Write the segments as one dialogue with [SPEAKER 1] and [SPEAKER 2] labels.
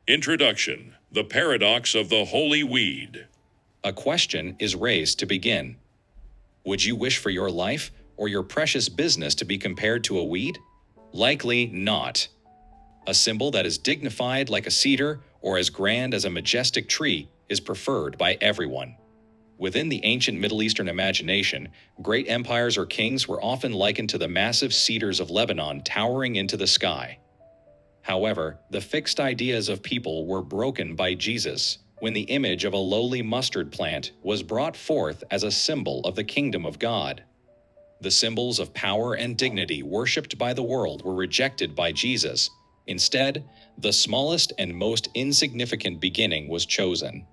[SPEAKER 1] Introduction: The Paradox of the Holy Weed.
[SPEAKER 2] A question is raised to begin. Would you wish for your life or your precious business to be compared to a weed? Likely not. A symbol that is dignified like a cedar or as grand as a majestic tree is preferred by everyone. Within the ancient Middle Eastern imagination, great empires or kings were often likened to the massive cedars of Lebanon towering into the sky. However, the fixed ideas of people were broken by Jesus when the image of a lowly mustard plant was brought forth as a symbol of the kingdom of God. The symbols of power and dignity worshipped by the world were rejected by Jesus. Instead, the smallest and most insignificant beginning was chosen.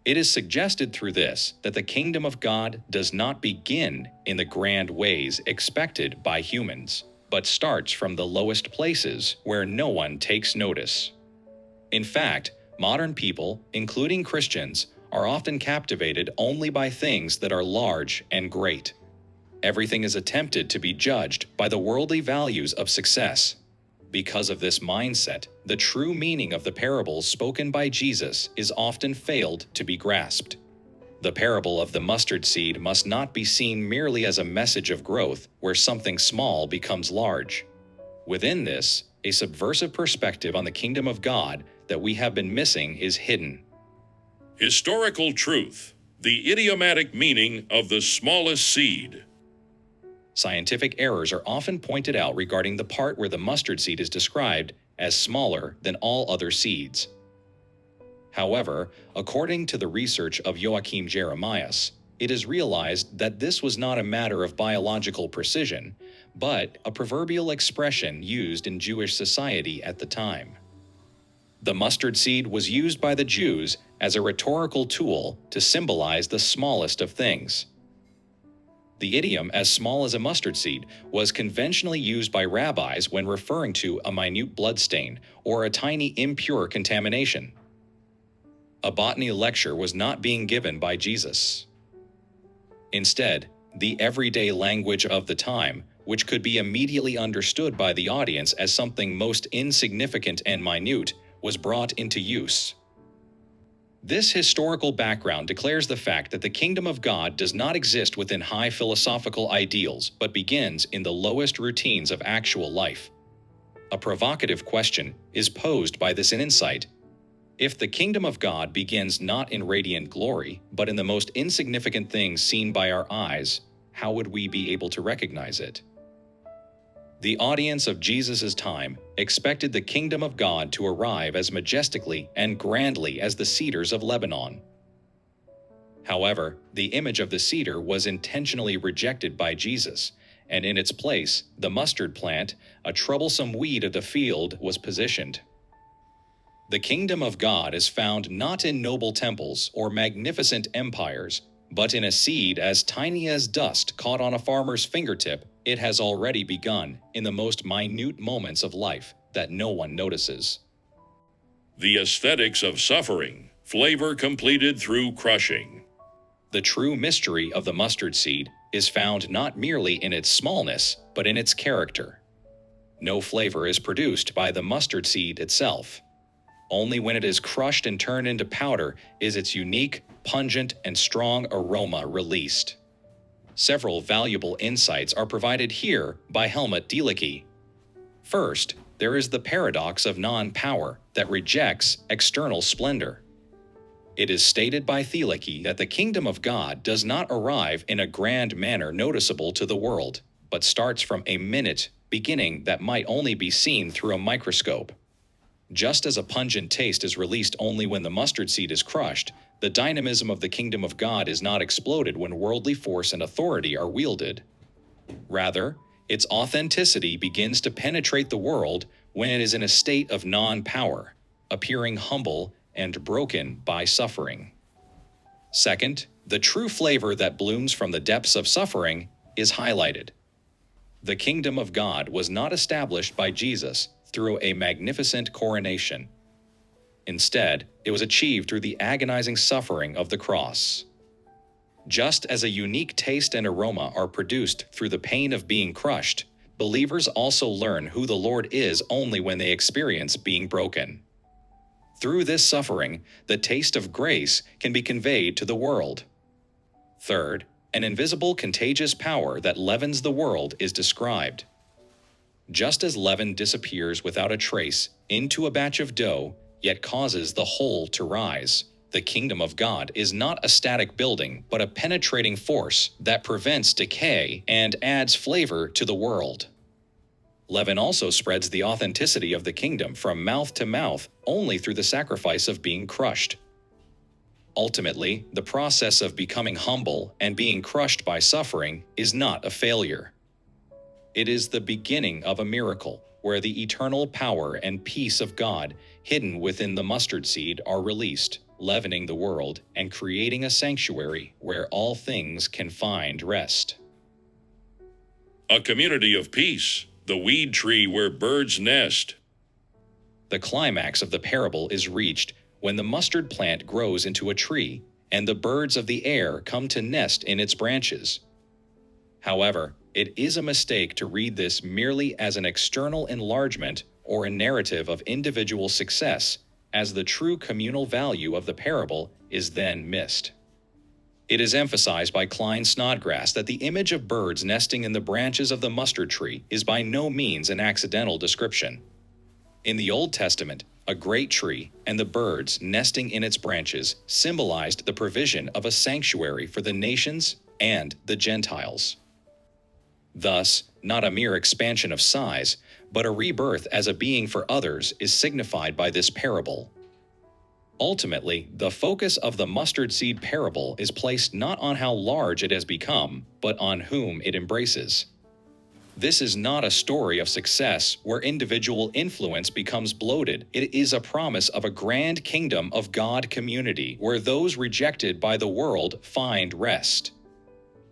[SPEAKER 2] It is suggested through this that the kingdom of God does not begin in the grand ways expected by humans, but starts from the lowest places where no one takes notice. In fact, modern people, including Christians, are often captivated only by things that are large and great. Everything is attempted to be judged by the worldly values of success. Because of this mindset, the true meaning of the parables spoken by Jesus is often failed to be grasped. The parable of the mustard seed must not be seen merely as a message of growth where something small becomes large. Within this, a subversive perspective on the kingdom of God that we have been missing is hidden.
[SPEAKER 1] Historical truth: the idiomatic meaning of the smallest seed.
[SPEAKER 2] Scientific errors are often pointed out regarding the part where the mustard seed is described as smaller than all other seeds. However, according to the research of Joachim Jeremias, it is realized that this was not a matter of biological precision, but a proverbial expression used in Jewish society at the time. The mustard seed was used by the Jews as a rhetorical tool to symbolize the smallest of things. The idiom "as small as a mustard seed" was conventionally used by rabbis when referring to a minute bloodstain or a tiny impure contamination. A botany lecture was not being given by Jesus. Instead, the everyday language of the time, which could be immediately understood by the audience as something most insignificant and minute, was brought into use. This historical background declares the fact that the kingdom of God does not exist within high philosophical ideals, but begins in the lowest routines of actual life. A provocative question is posed by this insight. If the kingdom of God begins not in radiant glory, but in the most insignificant things seen by our eyes, how would we be able to recognize it? The audience of Jesus' time expected the kingdom of God to arrive as majestically and grandly as the cedars of Lebanon. However, the image of the cedar was intentionally rejected by Jesus, and in its place, the mustard plant, a troublesome weed of the field, was positioned. The kingdom of God is found not in noble temples or magnificent empires, but in a seed as tiny as dust caught on a farmer's fingertip. It has already begun in the most minute moments of life that no one notices.
[SPEAKER 1] The aesthetics of suffering: flavor completed through crushing.
[SPEAKER 2] The true mystery of the mustard seed is found not merely in its smallness, but in its character. No flavor is produced by the mustard seed itself. Only when it is crushed and turned into powder is its unique, pungent, and strong aroma released. Several valuable insights are provided here by Helmut Dielicke. First, there is the paradox of non-power that rejects external splendor. It is stated by Dielicke that the kingdom of God does not arrive in a grand manner noticeable to the world, but starts from a minute beginning that might only be seen through a microscope. Just as a pungent taste is released only when the mustard seed is crushed, the dynamism of the kingdom of God is not exploded when worldly force and authority are wielded. Rather, its authenticity begins to penetrate the world when it is in a state of non-power, appearing humble and broken by suffering. Second, the true flavor that blooms from the depths of suffering is highlighted. The kingdom of God was not established by Jesus through a magnificent coronation. Instead, it was achieved through the agonizing suffering of the cross. Just as a unique taste and aroma are produced through the pain of being crushed, believers also learn who the Lord is only when they experience being broken. Through this suffering, the taste of grace can be conveyed to the world. Third, an invisible contagious power that leavens the world is described. Just as leaven disappears without a trace into a batch of dough, yet causes the whole to rise, the kingdom of God is not a static building, but a penetrating force that prevents decay and adds flavor to the world. Leaven also spreads the authenticity of the kingdom from mouth to mouth only through the sacrifice of being crushed. Ultimately, the process of becoming humble and being crushed by suffering is not a failure. It is the beginning of a miracle where the eternal power and peace of God hidden within the mustard seed are released, leavening the world and creating a sanctuary where all things can find rest.
[SPEAKER 1] A community of peace, the weed tree where birds nest.
[SPEAKER 2] The climax of the parable is reached when the mustard plant grows into a tree and the birds of the air come to nest in its branches. However, it is a mistake to read this merely as an external enlargement or a narrative of individual success, as the true communal value of the parable is then missed. It is emphasized by Klein Snodgrass that the image of birds nesting in the branches of the mustard tree is by no means an accidental description. In the Old Testament, a great tree and the birds nesting in its branches symbolized the provision of a sanctuary for the nations and the Gentiles. Thus, not a mere expansion of size, but a rebirth as a being for others is signified by this parable. Ultimately, the focus of the mustard seed parable is placed not on how large it has become, but on whom it embraces. This is not a story of success where individual influence becomes bloated. It is a promise of a grand kingdom of God community where those rejected by the world find rest.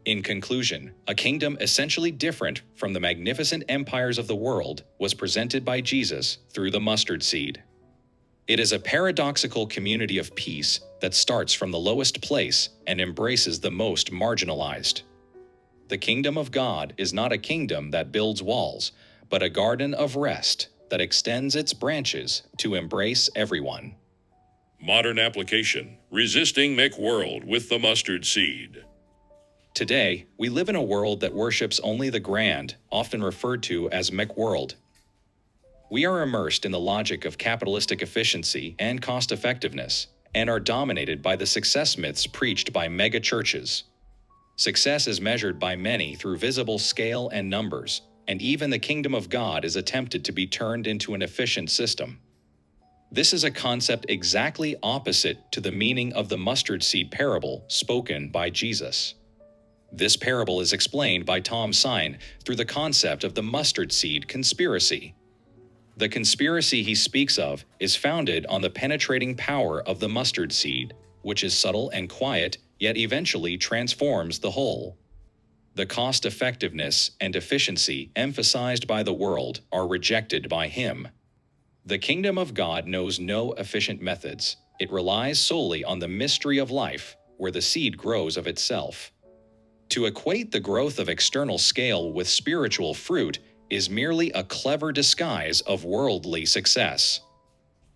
[SPEAKER 2] In conclusion, a kingdom essentially different from the magnificent empires of the world was presented by Jesus through the mustard seed. It is a paradoxical community of peace that starts from the lowest place and embraces the most marginalized. The kingdom of God is not a kingdom that builds walls, but a garden of rest that extends its branches to embrace everyone.
[SPEAKER 1] Modern application, resisting McWorld with the mustard seed.
[SPEAKER 2] Today, we live in a world that worships only the grand, often referred to as McWorld. We are immersed in the logic of capitalistic efficiency and cost-effectiveness, and are dominated by the success myths preached by mega churches. Success is measured by many through visible scale and numbers, and even the kingdom of God is attempted to be turned into an efficient system. This is a concept exactly opposite to the meaning of the mustard seed parable spoken by Jesus. This parable is explained by Tom Sine through the concept of the mustard seed conspiracy. The conspiracy he speaks of is founded on the penetrating power of the mustard seed, which is subtle and quiet, yet eventually transforms the whole. The cost-effectiveness and efficiency emphasized by the world are rejected by him. The kingdom of God knows no efficient methods. It relies solely on the mystery of life, where the seed grows of itself. To equate the growth of external scale with spiritual fruit is merely a clever disguise of worldly success.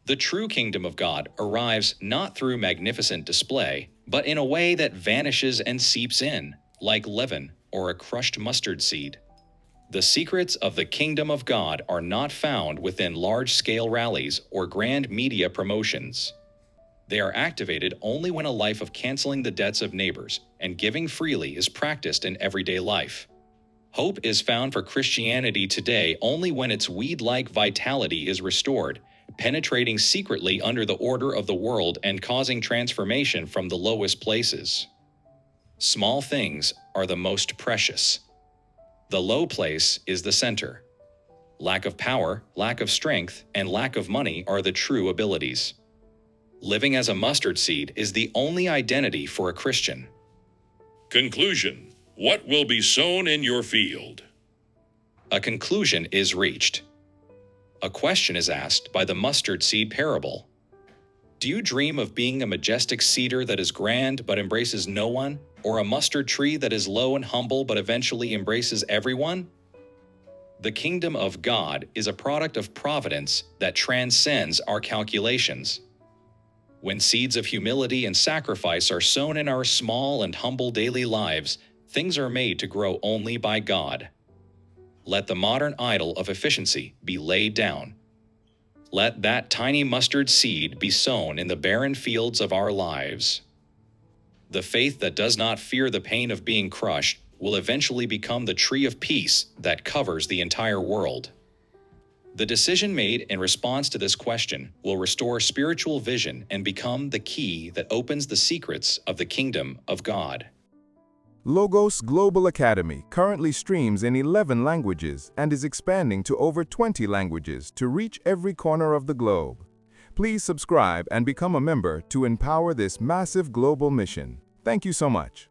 [SPEAKER 2] The true kingdom of God arrives not through magnificent display, but in a way that vanishes and seeps in, like leaven or a crushed mustard seed. The secrets of the kingdom of God are not found within large-scale rallies or grand media promotions. They are activated only when a life of canceling the debts of neighbors and giving freely is practiced in everyday life. Hope is found for Christianity today only when its weed-like vitality is restored, penetrating secretly under the order of the world and causing transformation from the lowest places. Small things are the most precious. The low place is the center. Lack of power, lack of strength, and lack of money are the true abilities. Living as a mustard seed is the only identity for a Christian.
[SPEAKER 1] Conclusion. What will be sown in your field?
[SPEAKER 2] A conclusion is reached. A question is asked by the mustard seed parable. Do you dream of being a majestic cedar that is grand but embraces no one, or a mustard tree that is low and humble but eventually embraces everyone? The kingdom of God is a product of providence that transcends our calculations. When seeds of humility and sacrifice are sown in our small and humble daily lives, things are made to grow only by God. Let the modern idol of efficiency be laid down. Let that tiny mustard seed be sown in the barren fields of our lives. The faith that does not fear the pain of being crushed will eventually become the tree of peace that covers the entire world. The decision made in response to this question will restore spiritual vision and become the key that opens the secrets of the kingdom of God.
[SPEAKER 3] Logos Global Academy currently streams in 11 languages and is expanding to over 20 languages to reach every corner of the globe. Please subscribe and become a member to empower this massive global mission. Thank you so much.